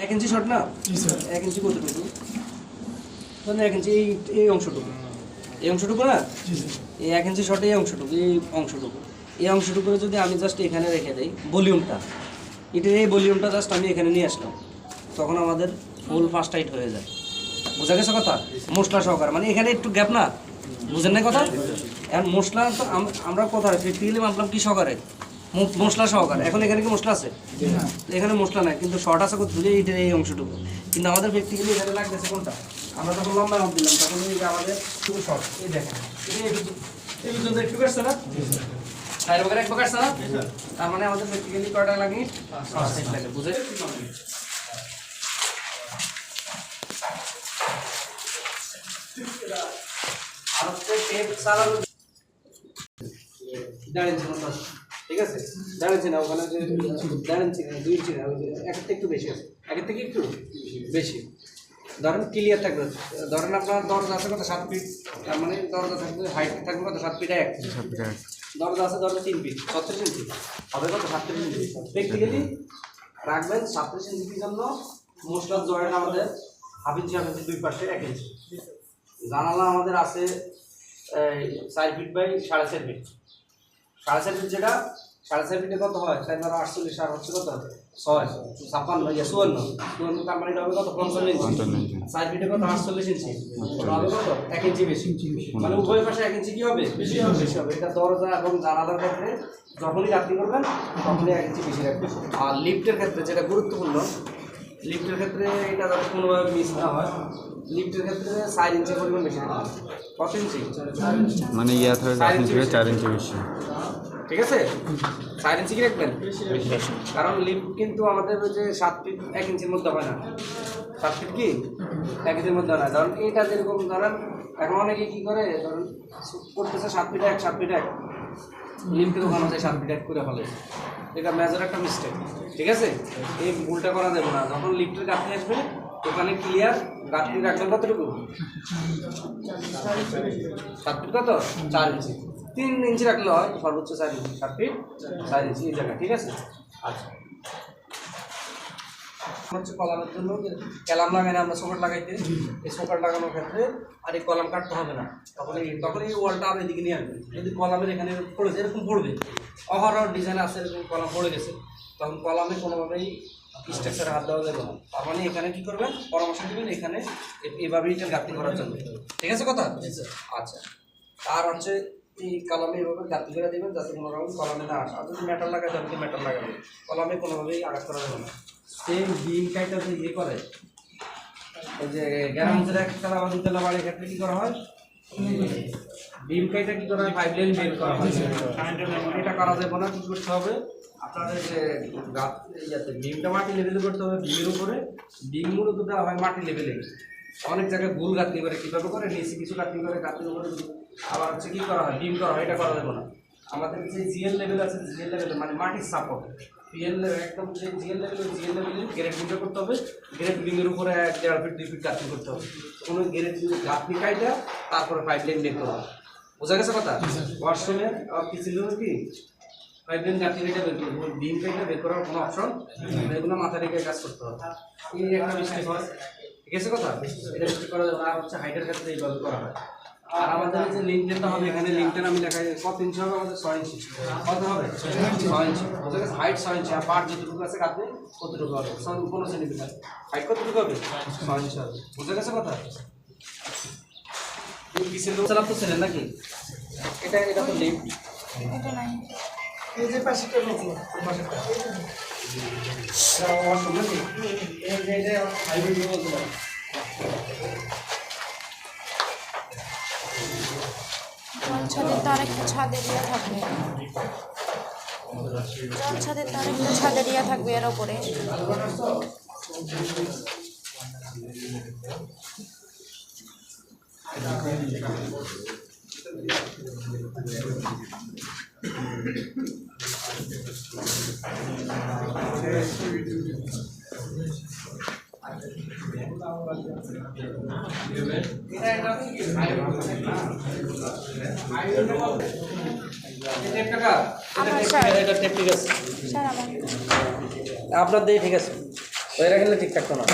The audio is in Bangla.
1 ইঞ্চি শর্ট না 1 ইঞ্চি কতটুকু মানে 1 ইঞ্চি এই অংশটুকু না এই 1 ইঞ্চি শর্টে এই অংশটুকু যদি আমি জাস্ট এখানে রেখে দেই ভলিউমটা এটার এই ভলিউমটা জাস্ট আমি এখানে নিয়ে আসলাম তখন আমাদের ফুল ফার্স্ট টাইট হয়ে যায় বোঝা গেছে কথা মশলা সহকারে মানে এখানে একটু গ্যাপ না বুঝেন না কথা এখন মশলা তো আমরা কোথায় প্র্যাকটিক্যালি মাপলাম কি সহকারে মশলা সহকারে এখন এখানে কি মশলা আছে এখানে মশলা নাই কিন্তু শর্ট আছে কোথায় এইটার এই অংশটুকু কিন্তু আমাদের প্র্যাকটিক্যালি এখানে লাগতেছে কোনটা আমরা যখন লম্বা মাপ দিলাম তখন এই যে আমাদের শুধু শর্ট এই দেখেন এই পর্যন্ত একটু কাটছে না সাইড বগের এক কাটছে না তার মানে আমাদের প্র্যাকটিক্যালি কয়টা লাগে 5 সাইড লাগে বুঝে আর হচ্ছে টেপ চালানো দাঁড়িয়েছে না ঠিক আছে দাঁড়িয়েছে না ওখানে যে দাঁড়িয়েছে না 2 ইঞ্চি না একটা একটু বেশি আছে আগের থেকে একটু বেশি ধরেন ক্লিয়ার থাকবে ধরেন আপনার দরজা আছে কত 7 ফিট তার মানে দরজা থাকবে হাইট থাকবে কত 7 ফিট 1 দরজা আছে দরজা 3 ফিট 36 ইঞ্চি হবে কত 37 ইঞ্চি প্র্যাকটিক্যালি রাখবেন 37 ইঞ্চির জন্য মশলার জয়েন্ট আমাদের হাফ ইঞ্চি দুই পাশে 1 ইঞ্চি জানালা আমাদের আছে 4 ফিট বাই 4.5 ফিট 4.5 ফিট যেটা 4.5 ফিটে কত হয় 4.48 আর হচ্ছে কত 6 56 ইয়া 54 তার মানে এটা হবে কত 55 ইঞ্চি 4 ফিটে কত 48 ইঞ্চি হবে কত 1 ইঞ্চি বেশি মানে উভয় পাশে 1 ইঞ্চি কি হবে বেশি হবে এটা দরজা এবং জানালার ক্ষেত্রে যখনই গাঁথনি করবেন তখনই 1 ইঞ্চি বেশি রাখবেন আর লিফটের ক্ষেত্রে যেটা গুরুত্বপূর্ণ লিফটের ক্ষেত্রে এটা যাতে কোনোভাবে মিস না হয় লিফটের ক্ষেত্রে 4 ইঞ্চি পরিমাণ বেশি রাখবেন কত ইঞ্চি মানে ইয়া থাকে গাঁথনি থেকে 4 ইঞ্চি বেশি ঠিক আছে 4 ইঞ্চি কি রাখবেন কারণ লিফট কিন্তু আমাদের যে 7 ফিট 1 ইঞ্চির মধ্যে হয় না 7 ফিট কি 1 ইঞ্চির মধ্যে না কারণ এটা যেরকম ধরেন এখন অনেকে কি করে ধরেন করতেছে 7 ফিট 1 7 ফিট 1 লিফটের ওখানে যায় 7 ফিট 1 করে ফেলে এটা মেজর একটা মিস্টেক ঠিক আছে এই ভুলটা করা যাবে না যখন লিফটের গাঁথনি আসবে ওখানে ক্লিয়ার গাঁথনি রাখবেন কতটুকু 7 ফিট কত 4 ইঞ্চি 3 ইঞ্চি রাখলে হয় সর্বোচ্চ 4 ইঞ্চি 7 ফিট 4 ইঞ্চি এই জায়গা ঠিক আছে আচ্ছা হচ্ছে কলামের জন্য কলাম লাগানো আমরা সোকার লাগাইতে এই সোকার লাগানোর ক্ষেত্রে আর এই কলাম কাটতে হবে না তখন এই ওয়ালটা আর এদিকে নিয়ে আসবে যদি কলামের এখানে পড়েছে এরকম পড়বে অহরহ ডিজাইন আছে এরকম কলাম পড়ে গেছে তখন কলামে কোনোভাবেই স্ট্রাকচারে হাত দেওয়া যাবে না তার মানে এখানে কী করবেন পরামর্শ দেবেন এখানে এভাবে ইটের গাঁথনি করার জন্য ঠিক আছে কথা আচ্ছা আর হচ্ছে এই কলামে এভাবে গাঁথনি করে দেবেন যাতে কোনো রকম কলামে না আসে আর যদি মেটাল লাগায় তাহলে মেটাল লাগাবে কলামে কোনোভাবেই আঘাত করা যাবে না সেম বিম কাইটা যে ইয়ে করে ওই যে গ্যারামঞ্চের একতলা বা দুতলা বাড়ির ক্ষেত্রে কী করা হয় বিম কাইটা কী করা হয় 5 লাইন বের করা হয় এটা করা যাবে না কী করতে হবে আপনাদের যে ইয়াতে বিমটা মাটি লেভেলে করতে হবে বিমের উপরে বিম মূলত দেওয়া হয় মাটি লেভেলে অনেক জায়গায় ভুল গাঁথনি করে কীভাবে করে নিচে কিছু গাঁথনি করে গাঁথনির উপরে আবার হচ্ছে কী করা হয় বিম করা হয় এটা করা যাবে না আমাদের যে জিএল লেভেল আছে জিএল লেভেলে মানে মাটির সাপোর্ট পিএল একদম যে জিএল লেভেলে গ্রেড বিমটা করতে হবে গ্রেড বিমের উপরে 1.5 ফিট 2 ফিট গাঁথনি করতে হবে কোনো গ্রেড গাঁথনি কাইটা তারপরে 5 লাইন বের করা বোঝা গেছে কথা ওয়াশরুমে আর কিচেন রুমে কি 5 লাইন গাঁথনি কাইটা বের করবো বিম কাইটা বের করার কোনো অপশন এগুলো মাথা রেখে কাজ করতে হবে এই একটা মিস্টেক হয় ঠিক আছে কথা এটা মিস্টেক করা যাবে আর হচ্ছে হাইটের ক্ষেত্রে এইভাবে করা হয় আর আমাদের যে লিঙ্কটা হবে এখানে লিঙ্কটা আমি লেখাই কত ইঞ্চি হবে আমাদের 6 ইঞ্চি কত হবে 6 ইঞ্চি বুঝা গেছে হাইট 6 ইঞ্চি আর পার্ট যতটুকু আছে কাটবে কতটুকু হবে 15 সেন্টিমিটার হাইট কতটুকু হবে 6 ইঞ্চি হবে বুঝা গেছে কথা এই পিসের লোক চালাতে ছিলেন নাকি এটা তো লিফট এটা নাই এই যে পাশেটা নিচে পাশেটা এটা ওয়াশরুম নাকি এটা হাইব্রিড বলতে পারে ছাদের তার একটা ছাদে দিয়া থাকবে ছাদের তার একটা ছাদে দিয়া থাকবে এর উপরে আপনার দিয়ে ঠিক আছে ওই রাখলে ঠিক থাকতো না।